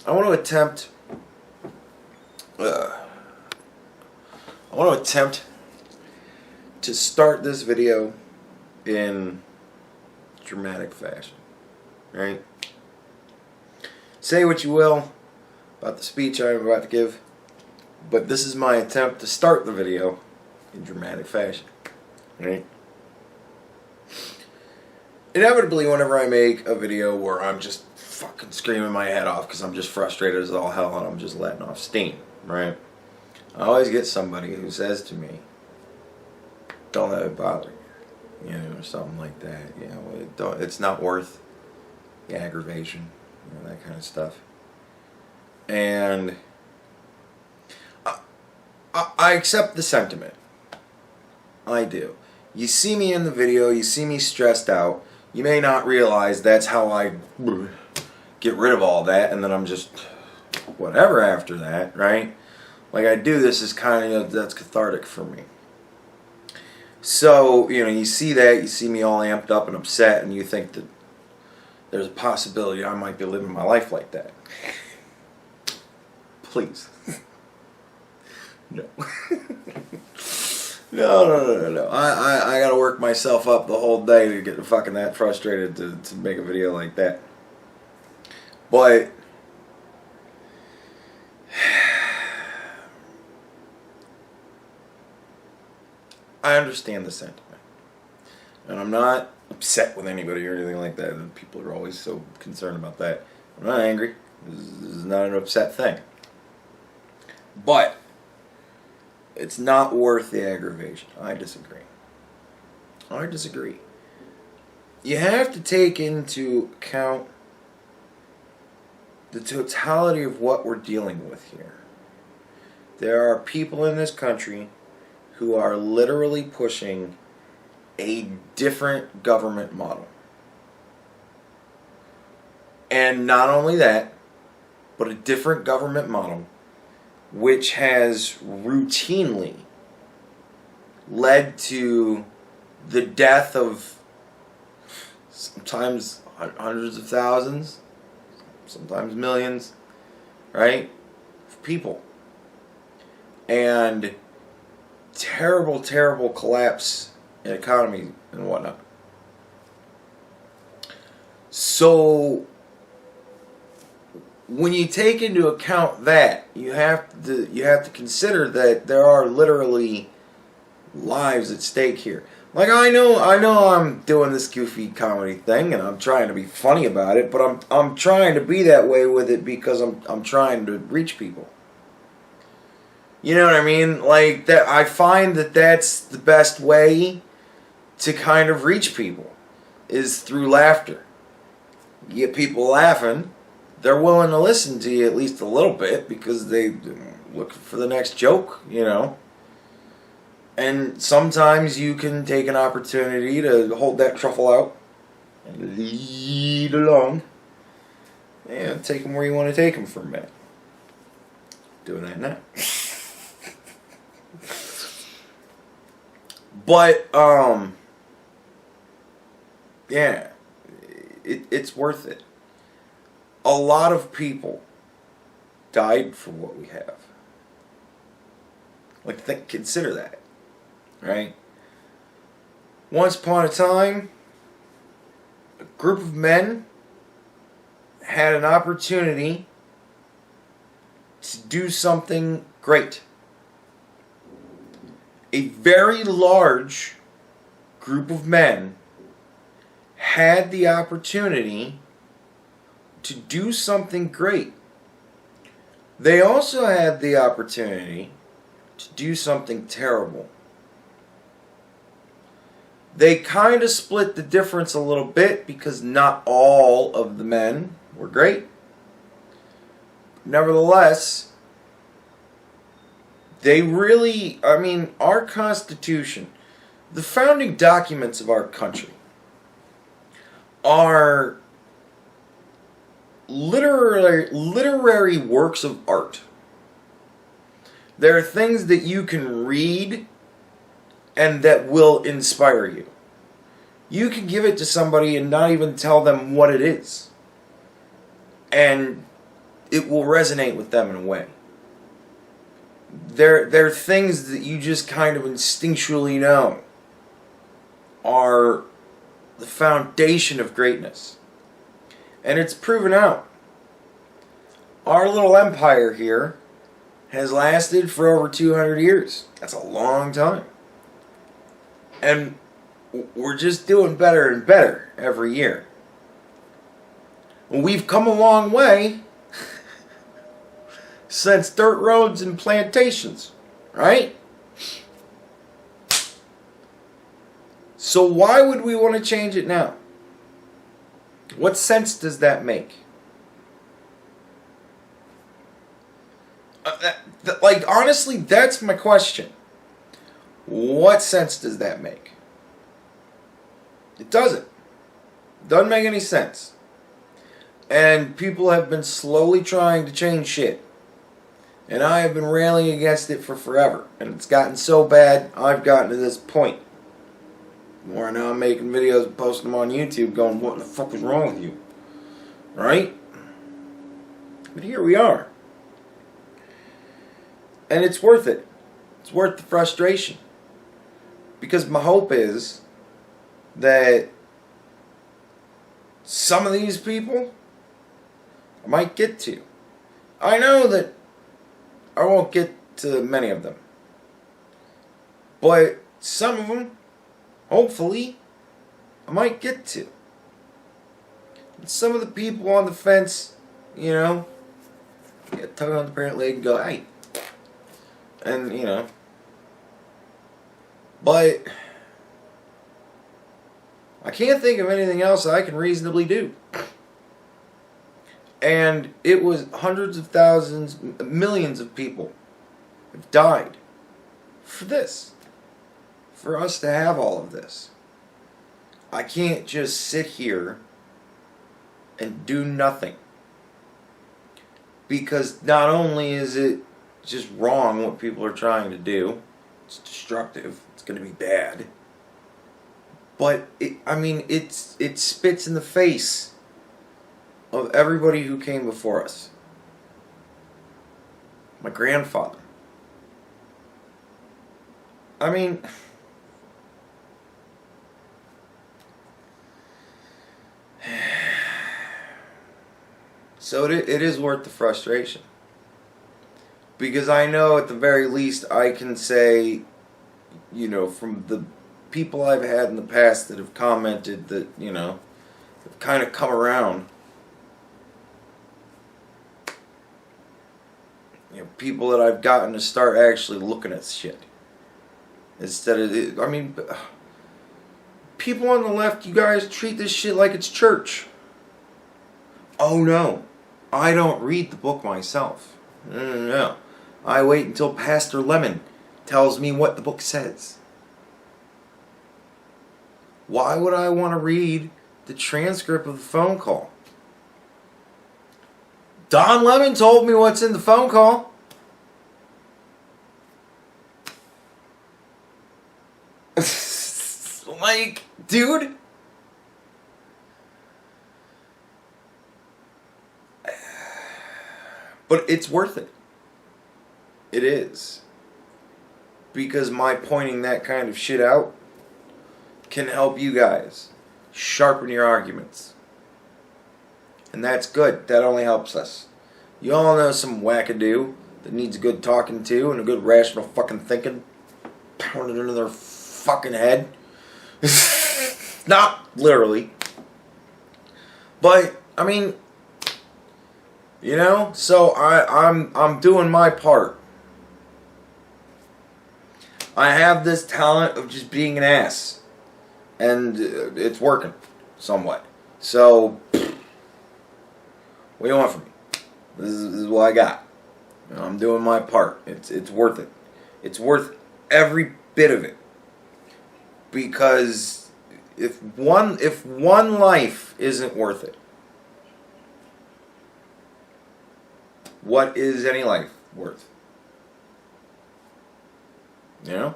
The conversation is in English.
I want to attempt to start this video in dramatic fashion, right? Say what you will about the speech I'm about to give, but this is my attempt to start the video in dramatic fashion, right? Inevitably, whenever I make a video where I'm just fucking screaming my head off because I'm just frustrated as all hell and I'm just letting off steam, right? I always get somebody who says to me, "Don't let it bother you," or something like that. It's not worth the aggravation, that kind of stuff. And I accept the sentiment. I do. You see me in the video, you see me stressed out. You may not realize that's how I get rid of all that, and then I'm just whatever after that, right? Like, I do this as kind of, that's cathartic for me. So, you see that, you see me all amped up and upset, and you think that there's a possibility I might be living my life like that. Please. No. No. I gotta work myself up the whole day to get fucking that frustrated to make a video like that. But I understand the sentiment. And I'm not upset with anybody or anything like that. And people are always so concerned about that. I'm not angry. This is not an upset thing. But it's not worth the aggravation. I disagree. You have to take into account the totality of what we're dealing with here. There are people in this country who are literally pushing a different government model. And not only that, but a different government model which has routinely led to the death of sometimes hundreds of thousands, sometimes millions, right, of people. And terrible, terrible collapse in economy and whatnot. So when you take into account that, you have to consider that there are literally lives at stake here. Like, I know I'm doing this goofy comedy thing and I'm trying to be funny about it, but I'm trying to be that way with it because I'm trying to reach people. You know what I mean? Like, that, I find that that's the best way to kind of reach people, is through laughter. You get people laughing, they're willing to listen to you at least a little bit because they look for the next joke, And sometimes you can take an opportunity to hold that truffle out and lead along. And take them where you want to take them for a minute. Doing that now. But, yeah, it's worth it. A lot of people died for what we have. Like, consider that, right? Once upon a time, a group of men had an opportunity to do something great. A very large group of men had the opportunity to do something great. They also had the opportunity to do something terrible. They kind of split the difference a little bit because not all of the men were great. Nevertheless, they really, our Constitution, the founding documents of our country, are literary works of art. There are things that you can read and that will inspire you. You can give it to somebody and not even tell them what it is. And it will resonate with them in a way. They're things that you just kind of instinctually know are the foundation of greatness. And it's proven out. Our little empire here has lasted for over 200 years. That's a long time. And we're just doing better and better every year. We've come a long way since dirt roads and plantations, right? So why would we want to change it now? What sense does that make? Like, honestly, that's my question. What sense does that make? It doesn't. Doesn't make any sense. And people have been slowly trying to change shit. And I have been railing against it for forever. And it's gotten so bad, I've gotten to this point. Where now I'm making videos and posting them on YouTube going, what the fuck is wrong with you? Right? But here we are. And it's worth it. It's worth the frustration. Because my hope is that some of these people I might get to. I know that I won't get to many of them. But some of them, hopefully, I might get to. And some of the people on the fence, you know, tug on the parent leg and go, hey. And, you know. But I can't think of anything else I can reasonably do. And it was hundreds of thousands, millions of people have died for this. For us to have all of this. I can't just sit here and do nothing. Because not only is it just wrong what people are trying to do, it's destructive, it's going to be bad. But, it spits in the face of everybody who came before us. My grandfather. So it is worth the frustration. Because I know at the very least I can say, you know, from the people I've had in the past that have commented that, you know, have kind of come around. You know, people that I've gotten to start actually looking at shit. Instead of, people on the left, you guys treat this shit like it's church. Oh no, I don't read the book myself. No. I wait until Pastor Lemon tells me what the book says. Why would I want to read the transcript of the phone call? Don Lemon told me what's in the phone call. Like, dude. But it's worth it. It is. Because my pointing that kind of shit out can help you guys sharpen your arguments. And that's good. That only helps us. You all know some wackadoo that needs a good talking to and a good rational fucking thinking pounded into their fucking head. Not literally. But, you know, so I'm doing my part. I have this talent of just being an ass. And it's working somewhat. So, what do you want from me? This is what I got. You know, I'm doing my part. It's worth it. It's worth every bit of it. Because if one life isn't worth it, what is any life worth? You know?